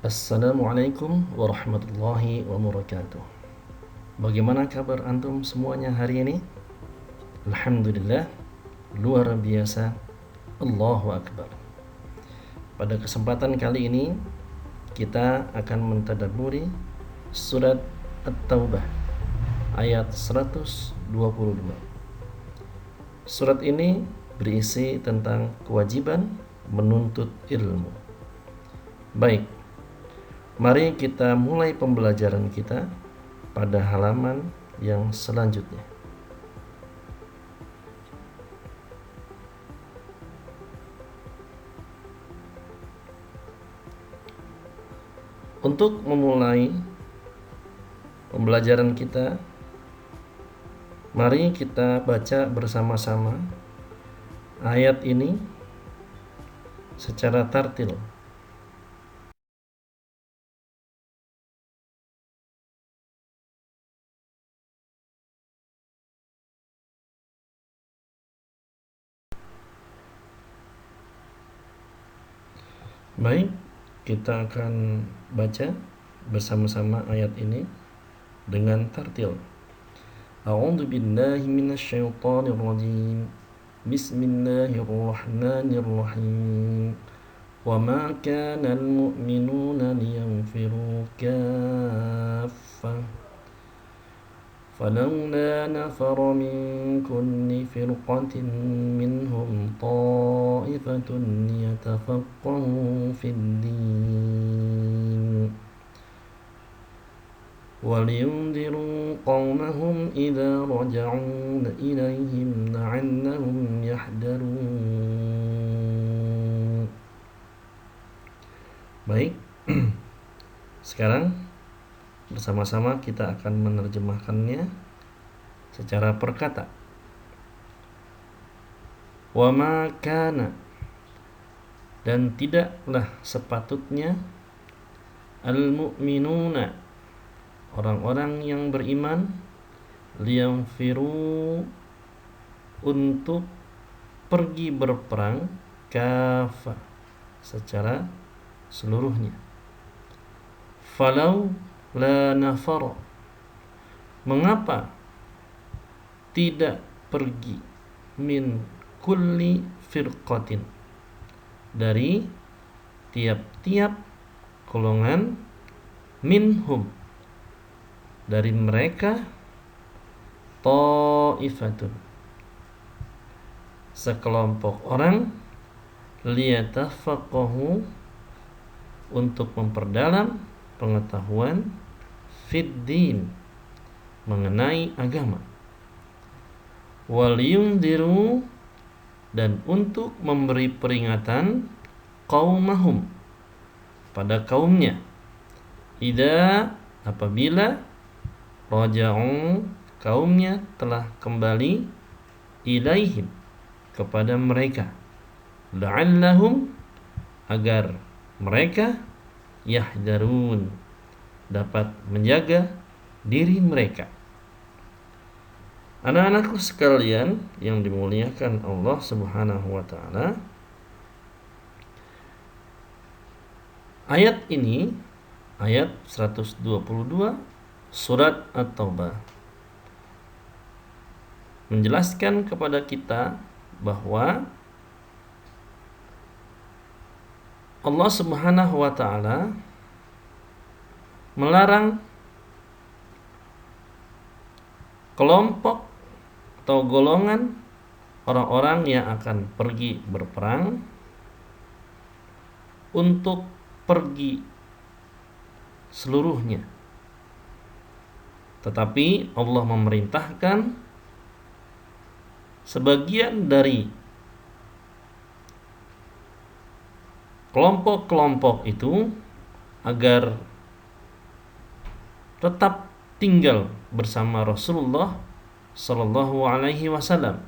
Assalamualaikum warahmatullahi wabarakatuh. Bagaimana kabar antum semuanya hari ini? Alhamdulillah, luar biasa. Allahu Akbar. Pada kesempatan kali ini kita akan mentadabburi surat At-Taubah ayat 122. Surat ini berisi tentang kewajiban menuntut ilmu. Baik, mari kita mulai pembelajaran kita pada halaman yang selanjutnya. Untuk memulai pembelajaran kita, mari kita baca bersama-sama ayat ini secara tartil. Baik, kita akan baca bersama-sama ayat ini dengan tartil. A'udzu billahi minasyaitonir rajim. Bismillahirrahmanirrahim. Wa ma kana al-mu'minuna liyanfiru kaffah. فلولا نفر من كل فرقة منهم طائفة ليتفقهوا في الدين ولينذروا قومهم إذا رجعوا إليهم لعلهم يحذرون. Baik, sekarang bersama-sama kita akan menerjemahkannya secara perkata. Wa ma kana, dan tidaklah sepatutnya, al-mu'minuna, orang-orang yang beriman, liyanfiru, untuk pergi berperang, kafa, secara seluruhnya. Falau la nafara, mengapa tidak pergi, min kulli firqatin, dari tiap-tiap golongan, minhum, dari mereka, ta'ifatun, sekelompok orang, liyatafaqahu, untuk memperdalam pengetahuan, fiddin, mengenai agama, waliyundiru, dan untuk memberi peringatan, qaumahum, pada kaumnya, idza, apabila, raja'u, kaumnya telah kembali, ilaihim, kepada mereka, la'allahum, agar mereka, yahdarun, dapat menjaga diri mereka. Anak-anakku sekalian yang dimuliakan Allah Subhanahu wa taala, ayat ini, ayat 122 surat At-Taubah, menjelaskan kepada kita bahwa Allah Subhanahu wa taala melarang kelompok atau golongan orang-orang yang akan pergi berperang untuk pergi seluruhnya. Tetapi Allah memerintahkan sebagian dari kelompok-kelompok itu agar tetap tinggal bersama Rasulullah Sallallahu Alaihi Wasallam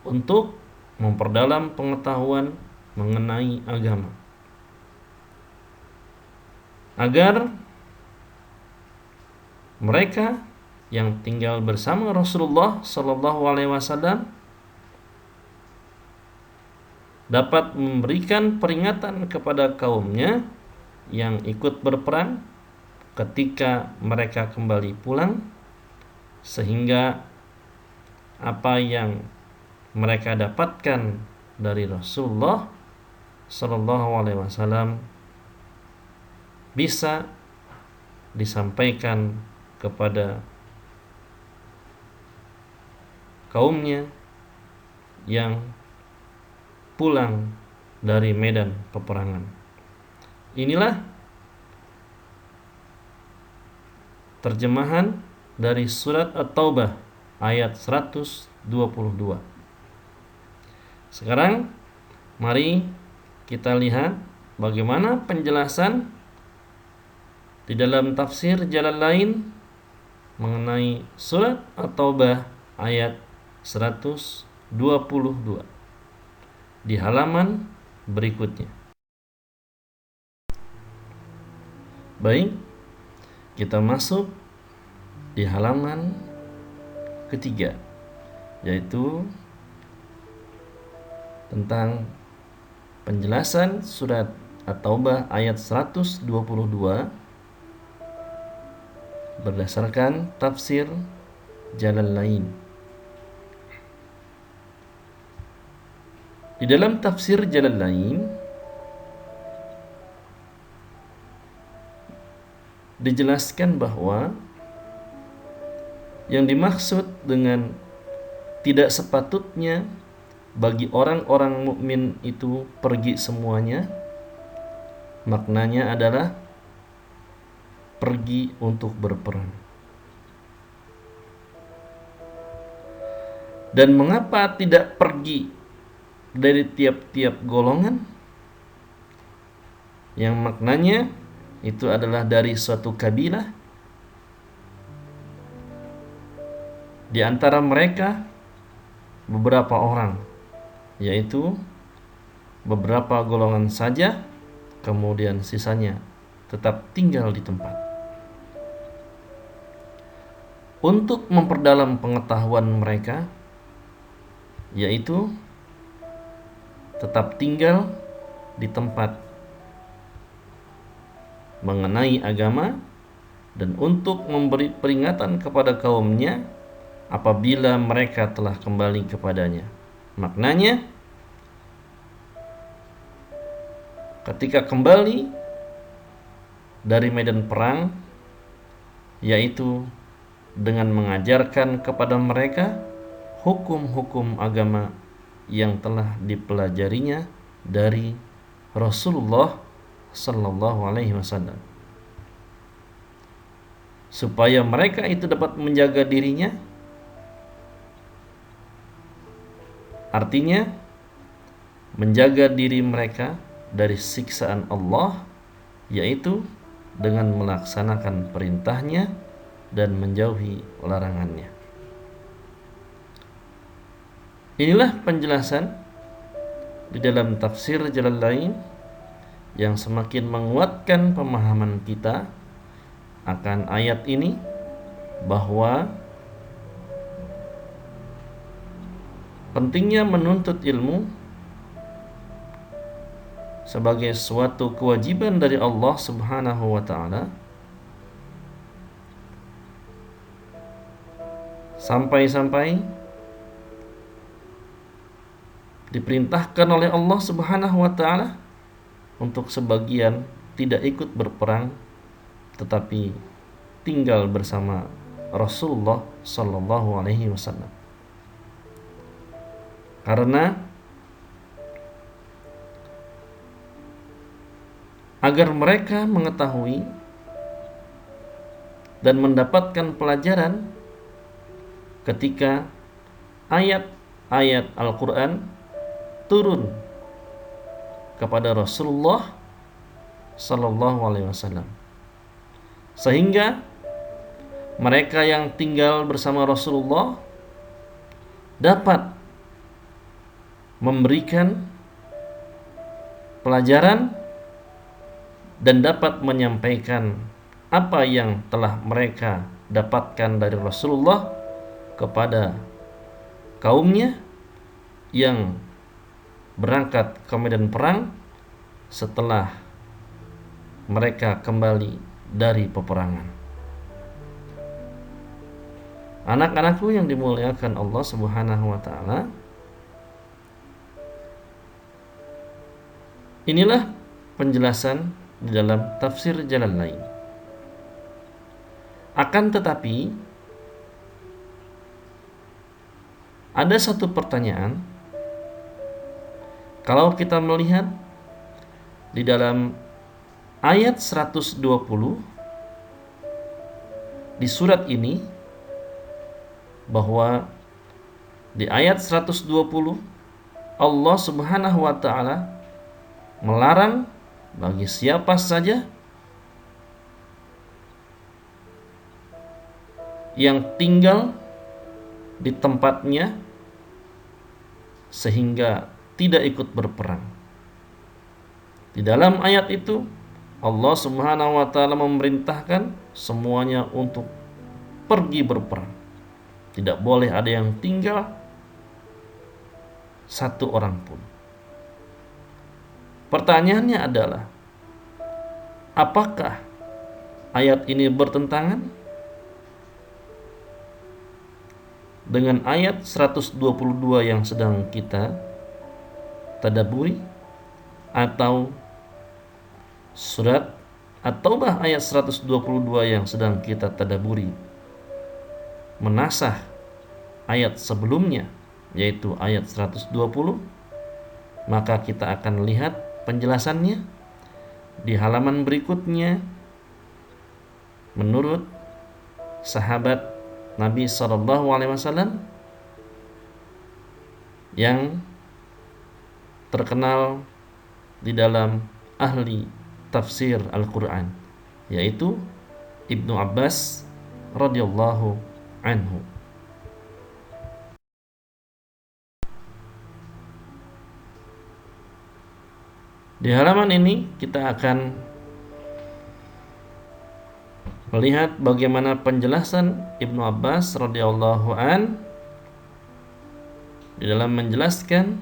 untuk memperdalam pengetahuan mengenai agama, agar mereka yang tinggal bersama Rasulullah Sallallahu Alaihi Wasallam dapat memberikan peringatan kepada kaumnya yang ikut berperang ketika mereka kembali pulang, sehingga apa yang mereka dapatkan dari Rasulullah Sallallahu Alaihi Wasallam bisa disampaikan kepada kaumnya yang pulang dari medan peperangan. Inilah terjemahan dari surat At-Taubah ayat 122. Sekarang mari kita lihat bagaimana penjelasan di dalam tafsir Jalalain mengenai surat At-Taubah ayat 122 di halaman berikutnya. Baik, kita masuk di halaman ketiga, yaitu tentang penjelasan surat At-Taubah ayat 122 berdasarkan tafsir Jalalain. Di dalam tafsir Jalalain dijelaskan bahwa yang dimaksud dengan tidak sepatutnya bagi orang-orang mukmin itu pergi semuanya, maknanya adalah pergi untuk berperang. Dan mengapa tidak pergi dari tiap-tiap golongan? Yang maknanya itu adalah dari suatu kabilah. Di antara mereka beberapa orang, yaitu beberapa golongan saja, kemudian sisanya tetap tinggal di tempat. Untuk memperdalam pengetahuan mereka, yaitu tetap tinggal di tempat mengenai agama, dan untuk memberi peringatan kepada kaumnya apabila mereka telah kembali kepadanya. Maknanya, ketika kembali dari medan perang, yaitu dengan mengajarkan kepada mereka hukum-hukum agama yang telah dipelajarinya dari Rasulullah Sallallahu Alaihi Wasallam, supaya mereka itu dapat menjaga dirinya. Artinya menjaga diri mereka dari siksaan Allah, yaitu dengan melaksanakan perintahnya dan menjauhi larangannya. Inilah penjelasan di dalam tafsir Jalalain yang semakin menguatkan pemahaman kita akan ayat ini, bahwa pentingnya menuntut ilmu sebagai suatu kewajiban dari Allah Subhanahu wa taala, sampai-sampai diperintahkan oleh Allah Subhanahu wa taala untuk sebagian tidak ikut berperang tetapi tinggal bersama Rasulullah Sallallahu Alaihi Wasallam, karena agar mereka mengetahui dan mendapatkan pelajaran ketika ayat-ayat Al-Quran turun kepada Rasulullah Sallallahu Alaihi Wasallam, sehingga mereka yang tinggal bersama Rasulullah dapat memberikan pelajaran dan dapat menyampaikan apa yang telah mereka dapatkan dari Rasulullah kepada kaumnya yang berangkat ke medan perang setelah mereka kembali dari peperangan. Anak-anakku yang dimuliakan Allah Subhanahu wa taala, inilah penjelasan di dalam tafsir Jalalain. Akan tetapi ada satu pertanyaan, kalau kita melihat di dalam ayat 120 di surat ini, bahwa di ayat 120 Allah Subhanahu wa taala melarang bagi siapa saja yang tinggal di tempatnya sehingga tidak ikut berperang. Di dalam ayat itu Allah Subhanahu wa taala memerintahkan semuanya untuk pergi berperang. Tidak boleh ada yang tinggal satu orang pun. Pertanyaannya adalah, apakah ayat ini bertentangan dengan ayat 122 yang sedang kita tadabburi, atau surat ataubah ayat 122 yang sedang kita tadabburi menasah ayat sebelumnya, yaitu ayat 120? Maka kita akan lihat penjelasannya di halaman berikutnya menurut sahabat Nabi SAW yang terkenal di dalam ahli tafsir Al-Quran, yaitu Ibnu Abbas radhiyallahu anhu. Di halaman ini kita akan melihat bagaimana penjelasan Ibnu Abbas radhiyallahu an di dalam menjelaskan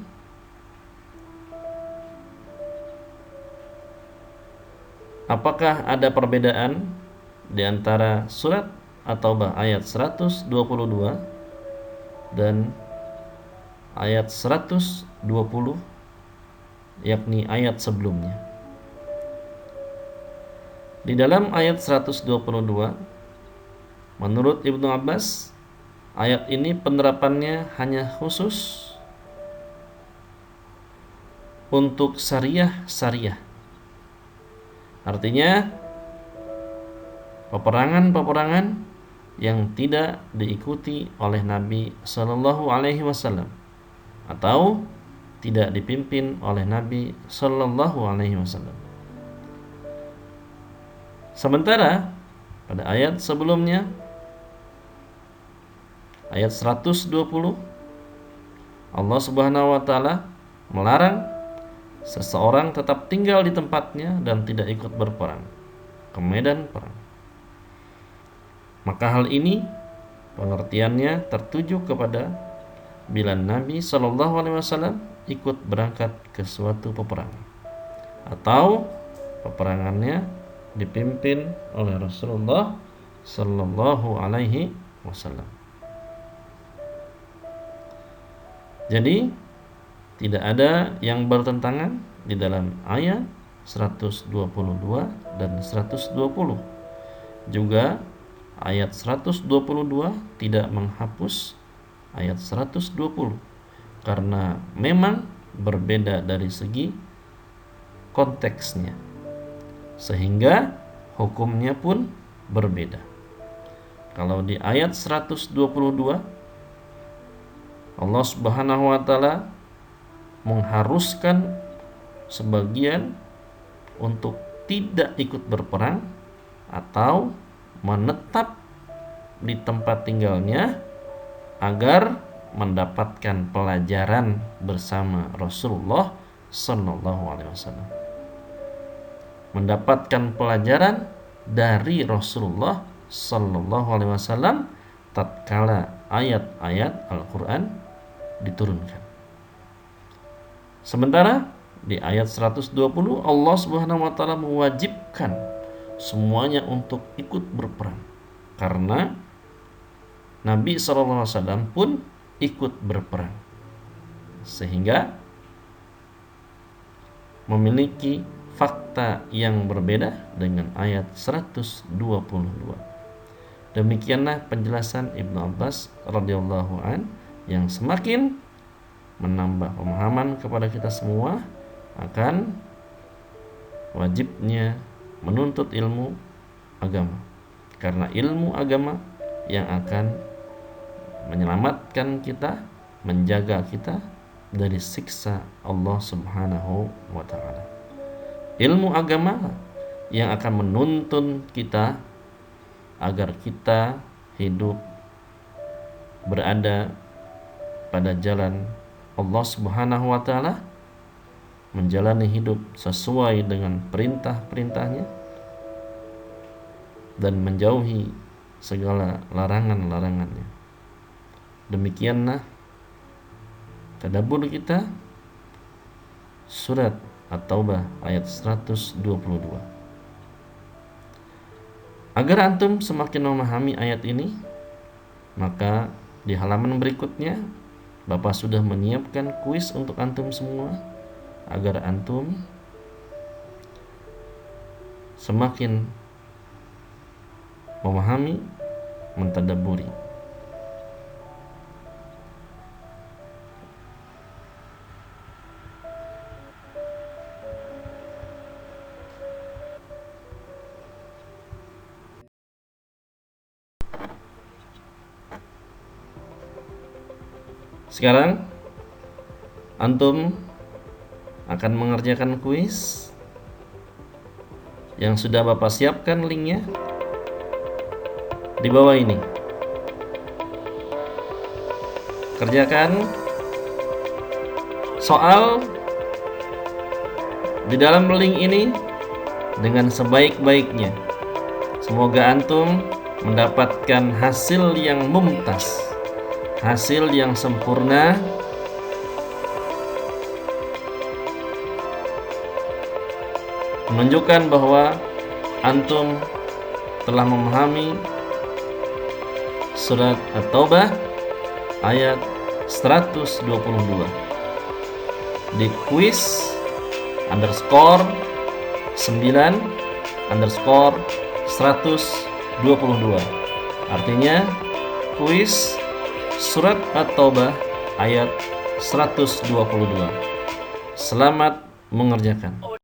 apakah ada perbedaan di antara surat atau ayat 122 dan ayat 120, yakni ayat sebelumnya. Di dalam ayat 122, menurut Ibnu Abbas, ayat ini penerapannya hanya khusus untuk syariah. Artinya peperangan-peperangan yang tidak diikuti oleh Nabi Shallallahu Alaihi Wasallam atau tidak dipimpin oleh Nabi Shallallahu Alaihi Wasallam. Sementara pada ayat sebelumnya, ayat 120, Allah Subhanahu wa taala melarang seseorang tetap tinggal di tempatnya dan tidak ikut berperang ke medan perang. Maka hal ini pengertiannya tertuju kepada bila Nabi Shallallahu Alaihi Wasallam ikut berangkat ke suatu peperangan atau peperangannya dipimpin oleh Rasulullah Shallallahu Alaihi Wasallam. Jadi tidak ada yang bertentangan di dalam ayat 122 dan 120. Juga ayat 122 tidak menghapus ayat 120 karena memang berbeda dari segi konteksnya, sehingga hukumnya pun berbeda. Kalau di ayat 122 Allah Subhanahu wa taala mengharuskan sebagian untuk tidak ikut berperang atau menetap di tempat tinggalnya agar mendapatkan pelajaran bersama Rasulullah Sallallahu Alaihi Wasallam, mendapatkan pelajaran dari Rasulullah Sallallahu Alaihi Wasallam tatkala ayat-ayat Al-Quran diturunkan. Sementara Di ayat 120 Allah Subhanahu wa taala mewajibkan semuanya untuk ikut berperang. Karena Nabi SAW pun ikut berperang. Sehingga memiliki fakta yang berbeda dengan ayat 122. Demikianlah penjelasan Ibnu Abbas radhiyallahu an yang semakin menambah pemahaman kepada kita semua akan wajibnya menuntut ilmu agama, karena ilmu agama yang akan menyelamatkan kita, menjaga kita dari siksa Allah Subhanahu wa taala. Ilmu agama yang akan menuntun kita agar kita hidup berada pada jalan Allah Subhanahu wa taala, menjalani hidup sesuai dengan perintah-perintahnya dan menjauhi segala larangan-larangannya. Demikianlah tadabbur kita surat At-Taubah ayat 122. Agar antum semakin memahami ayat ini, maka di halaman berikutnya Bapak sudah menyiapkan kuis untuk antum semua agar antum semakin memahami, mentadabburi. Sekarang antum akan mengerjakan kuis yang sudah Bapak siapkan linknya di bawah ini. Kerjakan soal di dalam link ini dengan sebaik-baiknya. Semoga antum mendapatkan hasil yang mumtaz, hasil yang sempurna, menunjukkan bahwa antum telah memahami surat At-Taubah ayat 122. Di quiz underscore 9 underscore 122. Artinya quiz surat At-Taubah ayat 122. Selamat mengerjakan.